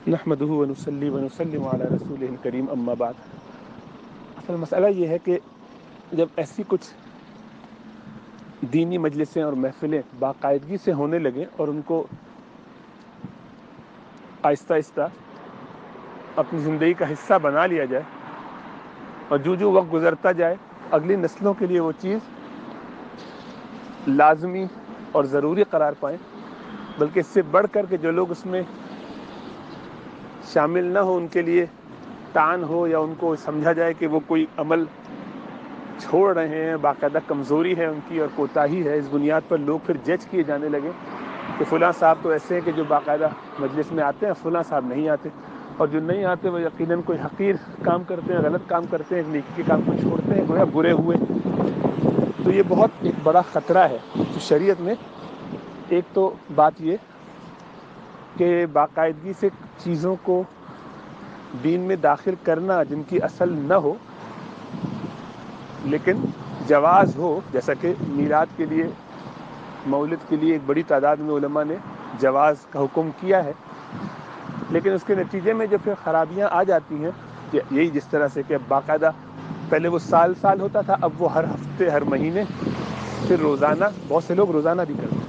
نحمده ونصلي ونسلم على رسوله الکریم اما بعد. اصل مسئلہ یہ ہے کہ جب ایسی کچھ دینی مجلسیں اور محفلیں باقاعدگی سے ہونے لگیں اور ان کو آہستہ آہستہ اپنی زندگی کا حصہ بنا لیا جائے اور جو وقت گزرتا جائے اگلی نسلوں کے لیے وہ چیز لازمی اور ضروری قرار پائیں، بلکہ اس سے بڑھ کر کے جو لوگ اس میں شامل نہ ہو ان کے لیے تان ہو یا ان کو سمجھا جائے کہ وہ کوئی عمل چھوڑ رہے ہیں، باقاعدہ کمزوری ہے ان کی اور کوتاہی ہے، اس بنیاد پر لوگ پھر جج کیے جانے لگے کہ فلاں صاحب تو ایسے ہیں کہ جو باقاعدہ مجلس میں آتے ہیں، فلاں صاحب نہیں آتے، اور جو نہیں آتے وہ یقیناً کوئی حقیر کام کرتے ہیں، غلط کام کرتے ہیں، نیکی کے کام کو چھوڑتے ہیں، گویا برے ہوئے. تو یہ بہت ایک بڑا خطرہ ہے کہ شریعت میں ایک تو بات یہ کہ باقاعدگی سے چیزوں کو دین میں داخل کرنا جن کی اصل نہ ہو لیکن جواز ہو، جیسا کہ میلاد کے لیے، مولد کے لیے ایک بڑی تعداد میں علماء نے جواز کا حکم کیا ہے، لیکن اس کے نتیجے میں جو پھر خرابیاں آ جاتی ہیں یہی جس طرح سے کہ باقاعدہ پہلے وہ سال ہوتا تھا، اب وہ ہر ہفتے ہر مہینے، پھر روزانہ، بہت سے لوگ روزانہ بھی کرتے ہیں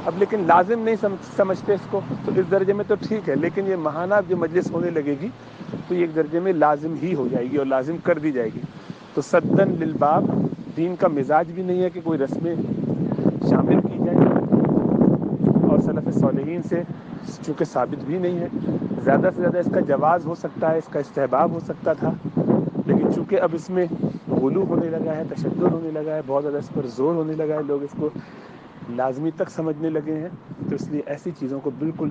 اب، لیکن لازم نہیں سمجھتے اس کو، تو اس درجے میں تو ٹھیک ہے، لیکن یہ ماہانہ جو مجلس ہونے لگے گی تو یہ ایک درجے میں لازم ہی ہو جائے گی اور لازم کر دی جائے گی. تو سدن للباب، دین کا مزاج بھی نہیں ہے کہ کوئی رسمیں شامل کی جائیں، اور سلف صالحین سے چونکہ ثابت بھی نہیں ہے، زیادہ سے زیادہ اس کا جواز ہو سکتا ہے، اس کا استحباب ہو سکتا تھا، لیکن چونکہ اب اس میں غلو ہونے لگا ہے، تشدد ہونے لگا ہے، بہت زیادہ اس پر زور ہونے لگا ہے، لوگ اس کو لازمی تک سمجھنے لگے ہیں، تو اس لیے ایسی چیزوں کو بالکل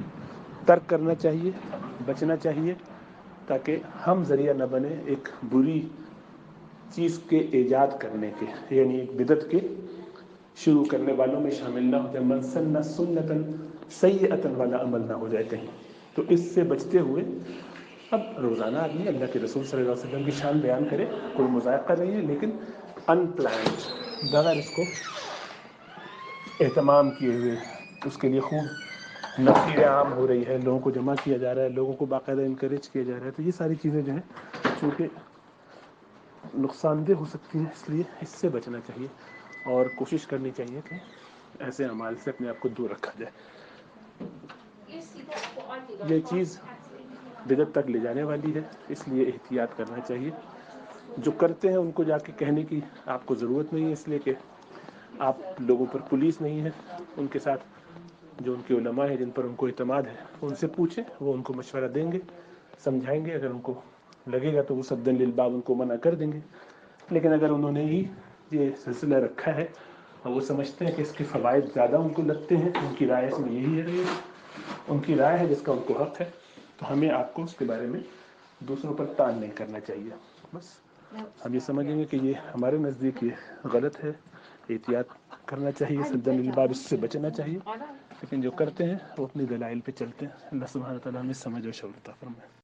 ترک کرنا چاہیے، بچنا چاہیے، تاکہ ہم ذریعہ نہ بنے ایک بری چیز کے ایجاد کرنے کے، یعنی ایک بدعت کے شروع کرنے والوں میں شامل نہ ہو جائے، من سن سنتا سیئۃ والا عمل نہ ہو جائے کہیں. تو اس سے بچتے ہوئے اب روزانہ آدمی اللہ کے رسول صلی اللہ علیہ وسلم کی شان بیان کرے، کوئی مذائقہ نہیں ہے، لیکن ان پلانڈ، بغیر اس کو اہتمام کیے ہوئے، اس کے لیے خوب نفیر عام ہو رہی ہے، لوگوں کو جمع کیا جا رہا ہے، لوگوں کو باقاعدہ انکریج کیا جا رہا ہے، تو یہ ساری چیزیں جو ہیں چونکہ نقصان دہ ہو سکتی ہیں، اس لیے اس سے بچنا چاہیے اور کوشش کرنی چاہیے کہ ایسے اعمال سے اپنے آپ کو دور رکھا جائے. یہ چیز بدعت تک لے جانے والی ہے، اس لیے احتیاط کرنا چاہیے. جو کرتے ہیں ان کو جا کے کہنے کی آپ کو ضرورت نہیں ہے، اس لیے کہ آپ لوگوں پر پولیس نہیں ہے، ان کے ساتھ جو ان کے علماء ہیں جن پر ان کو اعتماد ہے ان سے پوچھیں، وہ ان کو مشورہ دیں گے، سمجھائیں گے، اگر ان کو لگے گا تو وہ سدن للباب ان کو منع کر دیں گے. لیکن اگر انہوں نے ہی یہ سلسلہ رکھا ہے اور وہ سمجھتے ہیں کہ اس کے فوائد زیادہ ان کو لگتے ہیں، ان کی رائے اس میں یہی ہے، ان کی رائے ہے جس کا ان کو حق ہے، تو ہمیں آپ کو اس کے بارے میں دوسروں پر تان نہیں کرنا چاہیے. بس ہم یہ سمجھیں گے کہ یہ ہمارے نزدیک یہ غلط ہے، احتیاط کرنا چاہیے، سدن للباب، اس سے بچنا چاہیے، لیکن جو کرتے ہیں وہ اپنی دلائل پہ چلتے ہیں. اللہ سبحانہ و تعالیٰ ہمیں سمجھ و شعور عطا فرمائے.